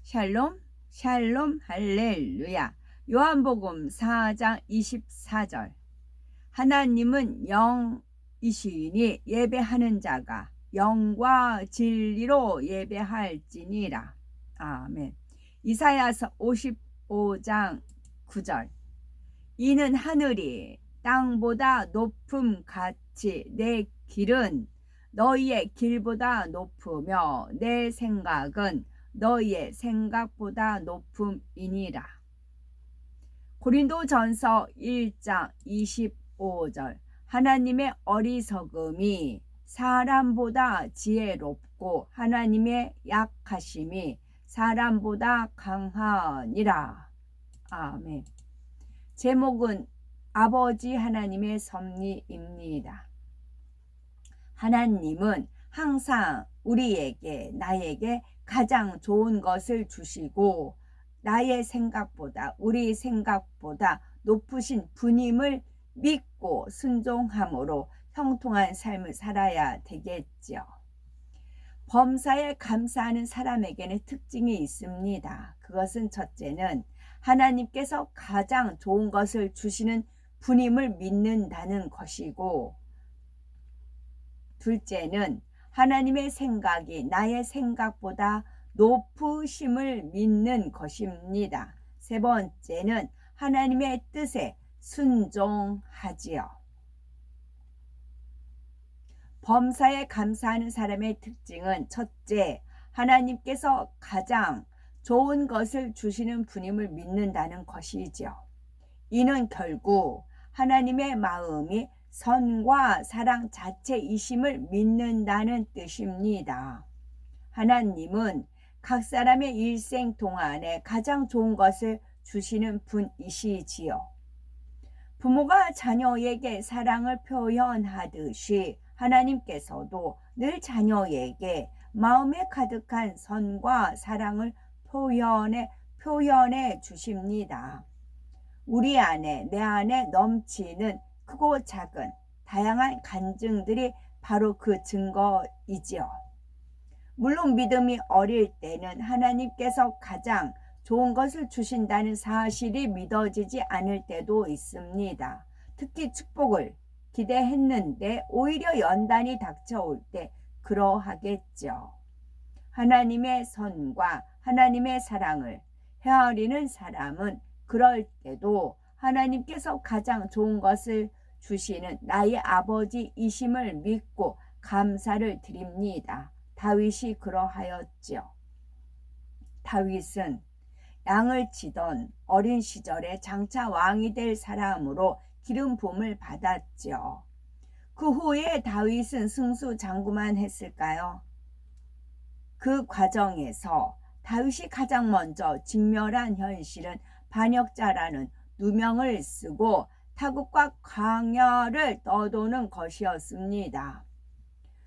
샬롬, 샬롬, 할렐루야. 요한복음 4장 24절. 하나님은 영이시니 예배하는 자가 영과 진리로 예배할지니라. 아멘. 이사야서 55장 9절. 이는 하늘이 땅보다 높음 같이 내 길은 너희의 길보다 높으며 내 생각은 너희의 생각보다 높음이니라. 고린도전서 1장 25절. 하나님의 어리석음이 사람보다 지혜롭고 하나님의 약하심이 사람보다 강하니라. 아멘. 제목은 아버지 하나님의 섭리입니다. 하나님은 항상 우리에게, 나에게 가장 좋은 것을 주시고 나의 생각보다, 우리 생각보다 높으신 분임을 믿고 순종함으로 형통한 삶을 살아야 되겠죠. 범사에 감사하는 사람에게는 특징이 있습니다. 그것은 첫째는 하나님께서 가장 좋은 것을 주시는 분임을 믿는다는 것이고, 둘째는 하나님의 생각이 나의 생각보다 높으심을 믿는 것입니다. 세 번째는 하나님의 뜻에 순종하지요. 범사에 감사하는 사람의 특징은 첫째, 하나님께서 가장 좋은 것을 주시는 분임을 믿는다는 것이죠. 이는 결국 하나님의 마음이 선과 사랑 자체이심을 믿는다는 뜻입니다. 하나님은 각 사람의 일생 동안에 가장 좋은 것을 주시는 분이시지요. 부모가 자녀에게 사랑을 표현하듯이 하나님께서도 늘 자녀에게 마음에 가득한 선과 사랑을 표현해 주십니다. 우리 안에, 내 안에 넘치는 크고 작은 다양한 간증들이 바로 그 증거이지요. 물론 믿음이 어릴 때는 하나님께서 가장 좋은 것을 주신다는 사실이 믿어지지 않을 때도 있습니다. 특히 축복을 기대했는데 오히려 연단이 닥쳐올 때 그러하겠죠. 하나님의 선과 하나님의 사랑을 헤아리는 사람은 그럴 때도 하나님께서 가장 좋은 것을 주시는 나의 아버지이심을 믿고 감사를 드립니다. 다윗이 그러하였죠. 다윗은 양을 치던 어린 시절에 장차 왕이 될 사람으로 기름 부음을 받았죠. 그 후에 다윗은 승수장구만 했을까요? 그 과정에서 다윗이 가장 먼저 직면한 현실은 반역자라는 누명을 쓰고 타국과 광야를 떠도는 것이었습니다.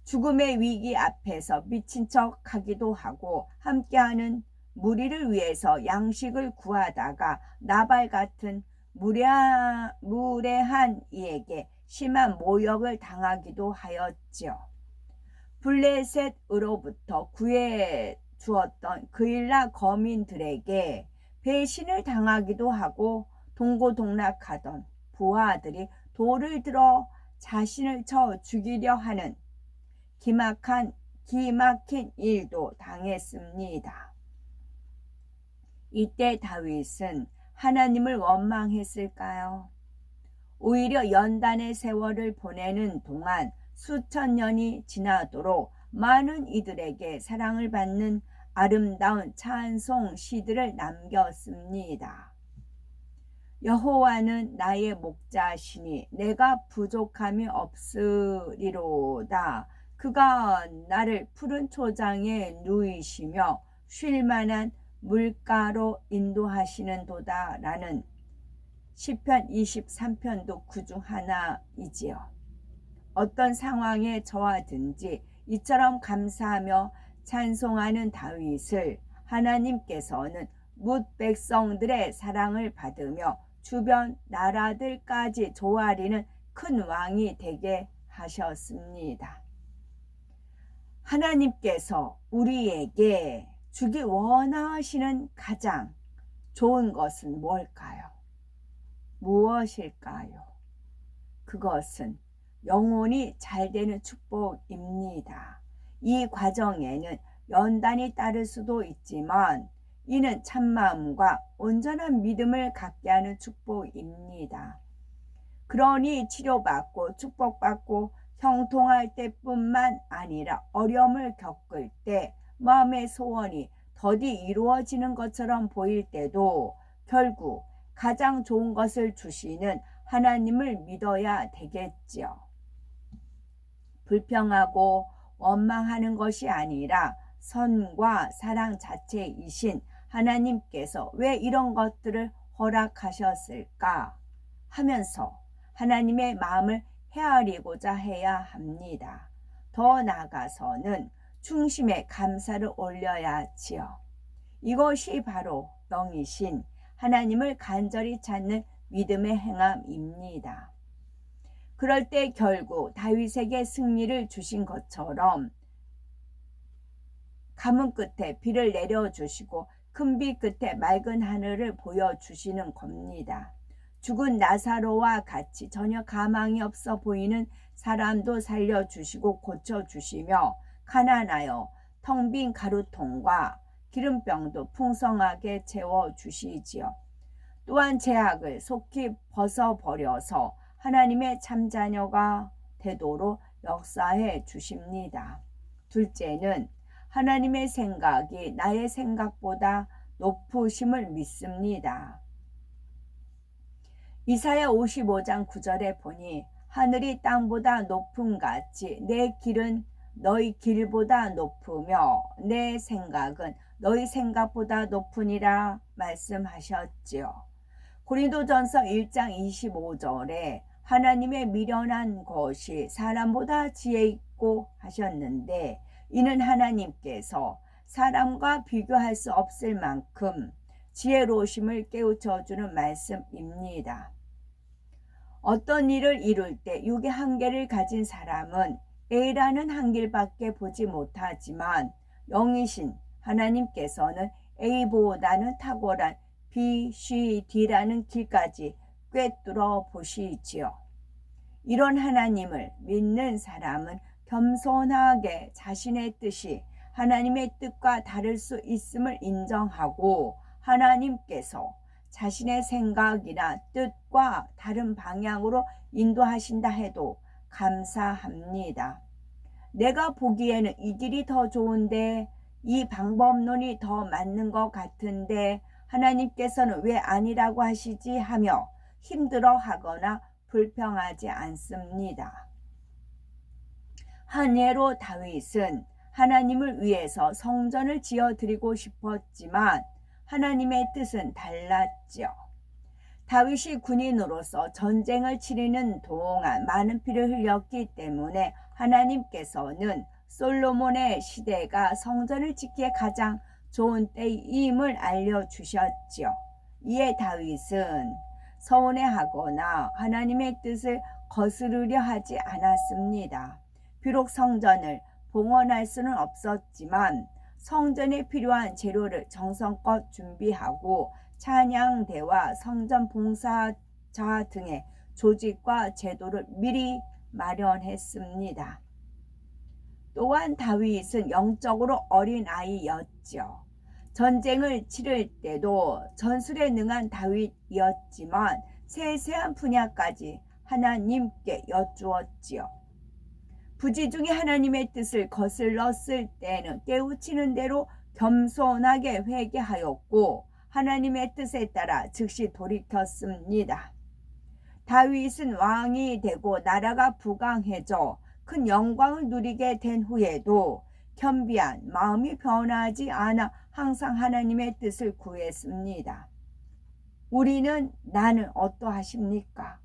죽음의 위기 앞에서 미친 척 하기도 하고 함께하는 무리를 위해서 양식을 구하다가 나발 같은 무례한 이에게 심한 모욕을 당하기도 하였죠. 블레셋으로부터 구해 주었던 그일라 거민들에게 배신을 당하기도 하고 동고동락하던 부하들이 돌을 들어 자신을 쳐 죽이려 하는 기막힌 일도 당했습니다. 이때 다윗은 하나님을 원망했을까요? 오히려 연단의 세월을 보내는 동안 수천 년이 지나도록 많은 이들에게 사랑을 받는 아름다운 찬송 시들을 남겼습니다. 여호와는 나의 목자시니 내가 부족함이 없으리로다. 그가 나를 푸른 초장에 누이시며 쉴 만한 물가로 인도하시는도다. 라는 시편 23편도 그중 하나이지요. 어떤 상황에 처하든지 이처럼 감사하며 찬송하는 다윗을 하나님께서는 뭇 백성들의 사랑을 받으며 주변 나라들까지 조아리는 큰 왕이 되게 하셨습니다. 하나님께서 우리에게 주기 원하시는 가장 좋은 것은 뭘까요? 무엇일까요? 그것은 영혼이 잘 되는 축복입니다. 이 과정에는 연단이 따를 수도 있지만 이는 참마음과 온전한 믿음을 갖게 하는 축복입니다. 그러니 치료받고 축복받고 형통할 때뿐만 아니라 어려움을 겪을 때 마음의 소원이 더디 이루어지는 것처럼 보일 때도 결국 가장 좋은 것을 주시는 하나님을 믿어야 되겠지요. 불평하고 원망하는 것이 아니라 선과 사랑 자체이신 하나님께서 왜 이런 것들을 허락하셨을까 하면서 하나님의 마음을 헤아리고자 해야 합니다. 더 나아가서는 중심에 감사를 올려야 하지요. 이것이 바로 영이신 하나님을 간절히 찾는 믿음의 행함입니다. 그럴 때 결국 다윗에게 승리를 주신 것처럼 가뭄 끝에 비를 내려주시고 큰 비 끝에 맑은 하늘을 보여주시는 겁니다. 죽은 나사로와 같이 전혀 가망이 없어 보이는 사람도 살려주시고 고쳐주시며 가난하여 텅 빈 가루통과 기름병도 풍성하게 채워주시지요. 또한 죄악을 속히 벗어버려서 하나님의 참자녀가 되도록 역사해 주십니다. 둘째는 하나님의 생각이 나의 생각보다 높으심을 믿습니다. 이사야 55장 9절에 보니 하늘이 땅보다 높음같이 내 길은 너희 길보다 높으며 내 생각은 너희 생각보다 높으니라 말씀하셨지요. 고린도전서 1장 25절에 하나님의 미련한 것이 사람보다 지혜 있고 하셨는데 이는 하나님께서 사람과 비교할 수 없을 만큼 지혜로우심을 깨우쳐주는 말씀입니다. 어떤 일을 이룰 때 육의 한계를 가진 사람은 A라는 한 길밖에 보지 못하지만 영이신 하나님께서는 A보다는 탁월한 B, C, D라는 길까지 꿰뚫어 보시지요. 이런 하나님을 믿는 사람은 겸손하게 자신의 뜻이 하나님의 뜻과 다를 수 있음을 인정하고 하나님께서 자신의 생각이나 뜻과 다른 방향으로 인도하신다 해도 감사합니다. 내가 보기에는 이 길이 더 좋은데 이 방법론이 더 맞는 것 같은데 하나님께서는 왜 아니라고 하시지 하며 힘들어하거나 불평하지 않습니다. 한 예로 다윗은 하나님을 위해서 성전을 지어드리고 싶었지만 하나님의 뜻은 달랐죠. 다윗이 군인으로서 전쟁을 치르는 동안 많은 피를 흘렸기 때문에 하나님께서는 솔로몬의 시대가 성전을 짓기에 가장 좋은 때임을 알려주셨죠. 이에 다윗은 서운해하거나 하나님의 뜻을 거스르려 하지 않았습니다. 비록 성전을 봉헌할 수는 없었지만 성전에 필요한 재료를 정성껏 준비하고 찬양대와 성전 봉사자 등의 조직과 제도를 미리 마련했습니다. 또한 다윗은 영적으로 어린 아이였죠. 전쟁을 치를 때도 전술에 능한 다윗이었지만 세세한 분야까지 하나님께 여쭈었지요. 부지 중에 하나님의 뜻을 거슬렀을 때는 깨우치는 대로 겸손하게 회개하였고 하나님의 뜻에 따라 즉시 돌이켰습니다. 다윗은 왕이 되고 나라가 부강해져 큰 영광을 누리게 된 후에도 겸비한 마음이 변하지 않아 항상 하나님의 뜻을 구했습니다. 나는 어떠하십니까?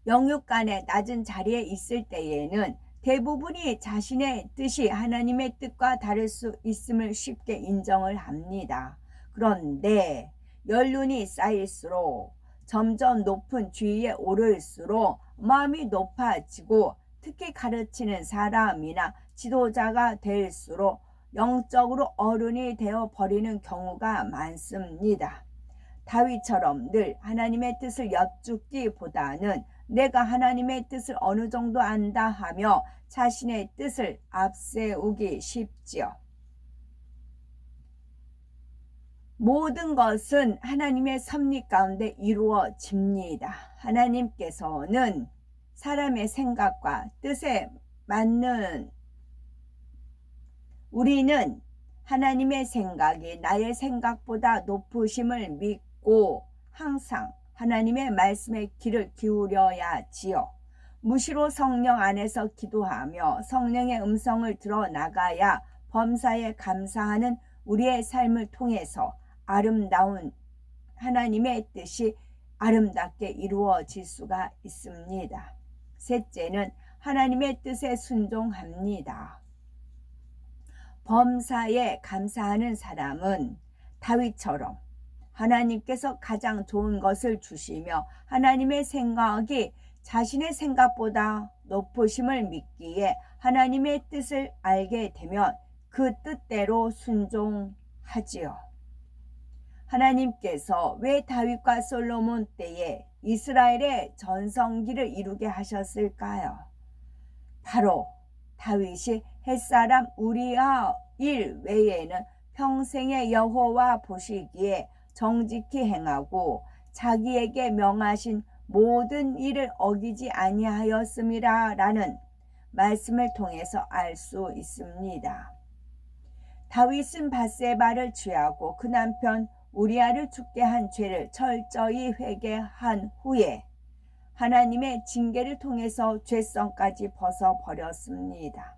영육간의 낮은 자리에 있을 때에는 대부분이 자신의 뜻이 하나님의 뜻과 다를 수 있음을 쉽게 인정을 합니다. 그런데 연륜이 쌓일수록 점점 높은 지위에 오를수록 마음이 높아지고 특히 가르치는 사람이나 지도자가 될수록 영적으로 어른이 되어 버리는 경우가 많습니다. 다윗처럼 늘 하나님의 뜻을 여쭙기보다는 내가 하나님의 뜻을 어느 정도 안다 하며 자신의 뜻을 앞세우기 쉽지요. 모든 것은 하나님의 섭리 가운데 이루어집니다. 하나님께서는 사람의 생각과 뜻에 맞는 우리는 하나님의 생각이 나의 생각보다 높으심을 믿고 항상 하나님의 말씀에 귀를 기울여야지요. 무시로 성령 안에서 기도하며 성령의 음성을 들어 나가야 범사에 감사하는 우리의 삶을 통해서 아름다운 하나님의 뜻이 아름답게 이루어질 수가 있습니다. 셋째는 하나님의 뜻에 순종합니다. 범사에 감사하는 사람은 다윗처럼 하나님께서 가장 좋은 것을 주시며 하나님의 생각이 자신의 생각보다 높으심을 믿기에 하나님의 뜻을 알게 되면 그 뜻대로 순종하지요. 하나님께서 왜 다윗과 솔로몬 때에 이스라엘의 전성기를 이루게 하셨을까요? 바로 다윗이 햇사람 우리아 일 외에는 평생의 여호와 보시기에 정직히 행하고 자기에게 명하신 모든 일을 어기지 아니하였음이라 라는 말씀을 통해서 알 수 있습니다. 다윗은 밧세바를 취하고 그 남편 우리아를 죽게 한 죄를 철저히 회개한 후에 하나님의 징계를 통해서 죄성까지 벗어버렸습니다.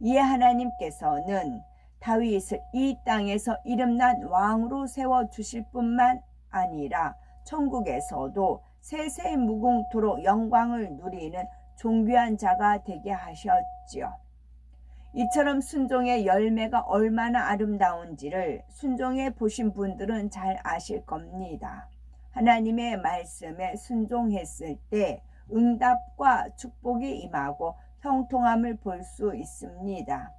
이에 하나님께서는 다윗을 이 땅에서 이름난 왕으로 세워주실 뿐만 아니라 천국에서도 세세 무궁토록 영광을 누리는 존귀한 자가 되게 하셨지요. 이처럼 순종의 열매가 얼마나 아름다운지를 순종해 보신 분들은 잘 아실 겁니다. 하나님의 말씀에 순종했을 때 응답과 축복이 임하고 형통함을 볼 수 있습니다.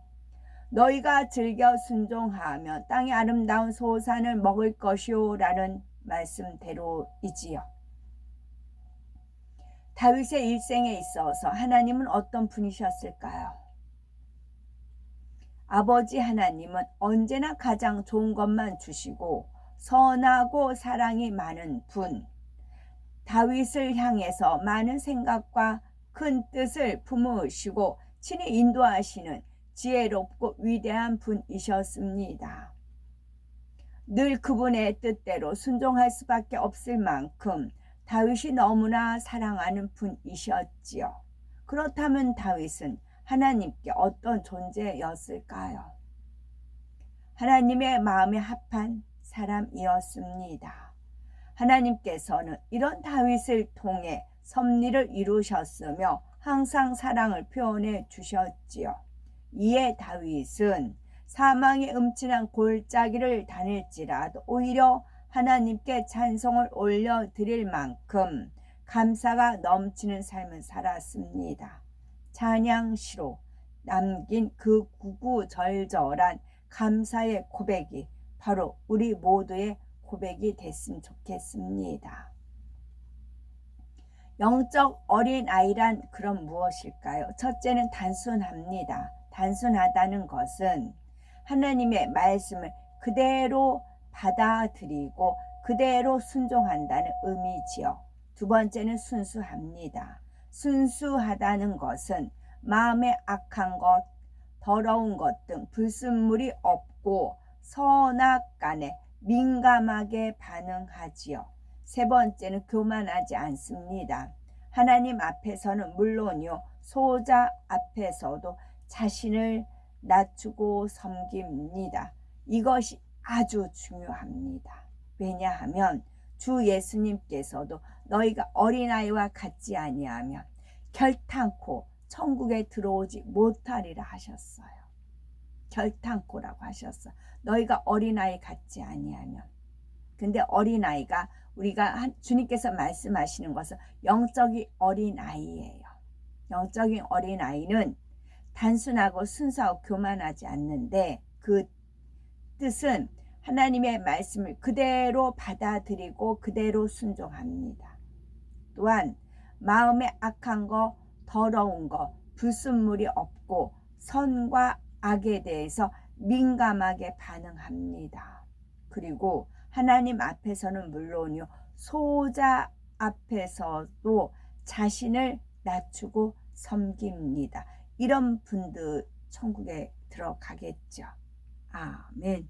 너희가 즐겨 순종하면 땅의 아름다운 소산을 먹을 것이오 라는 말씀대로이지요. 다윗의 일생에 있어서 하나님은 어떤 분이셨을까요? 아버지 하나님은 언제나 가장 좋은 것만 주시고 선하고 사랑이 많은 분, 다윗을 향해서 많은 생각과 큰 뜻을 품으시고 친히 인도하시는 지혜롭고 위대한 분이셨습니다. 늘 그분의 뜻대로 순종할 수밖에 없을 만큼 다윗이 너무나 사랑하는 분이셨지요. 그렇다면 다윗은 하나님께 어떤 존재였을까요? 하나님의 마음에 합한 사람이었습니다. 하나님께서는 이런 다윗을 통해 섭리를 이루셨으며 항상 사랑을 표현해 주셨지요. 이에 다윗은 사망의 음침한 골짜기를 다닐지라도 오히려 하나님께 찬송을 올려드릴 만큼 감사가 넘치는 삶을 살았습니다. 찬양시로 남긴 그 구구절절한 감사의 고백이 바로 우리 모두의 고백이 됐으면 좋겠습니다. 영적 어린아이란 그럼 무엇일까요? 첫째는 단순합니다. 단순하다는 것은 하나님의 말씀을 그대로 받아들이고 그대로 순종한다는 의미지요. 두 번째는 순수합니다. 순수하다는 것은 마음에 악한 것, 더러운 것 등 불순물이 없고 선악간에 민감하게 반응하지요. 세 번째는 교만하지 않습니다. 하나님 앞에서는 물론이요, 소자 앞에서도 자신을 낮추고 섬깁니다. 이것이 아주 중요합니다. 왜냐하면 주 예수님께서도 너희가 어린아이와 같지 아니하면 결탄코 천국에 들어오지 못하리라 하셨어요. 결탄코라고 하셨어요. 너희가 어린아이 같지 아니하면. 근데 어린아이가 우리가 주님께서 말씀하시는 것은 영적인 어린아이예요. 영적인 어린아이는 단순하고 순수하고 교만하지 않는데 그 뜻은 하나님의 말씀을 그대로 받아들이고 그대로 순종합니다. 또한 마음에 악한 거, 더러운 거, 불순물이 없고 선과 악에 대해서 민감하게 반응합니다. 그리고 하나님 앞에서는 물론이요, 소자 앞에서도 자신을 낮추고 섬깁니다. 이런 분들 천국에 들어가겠죠. 아멘.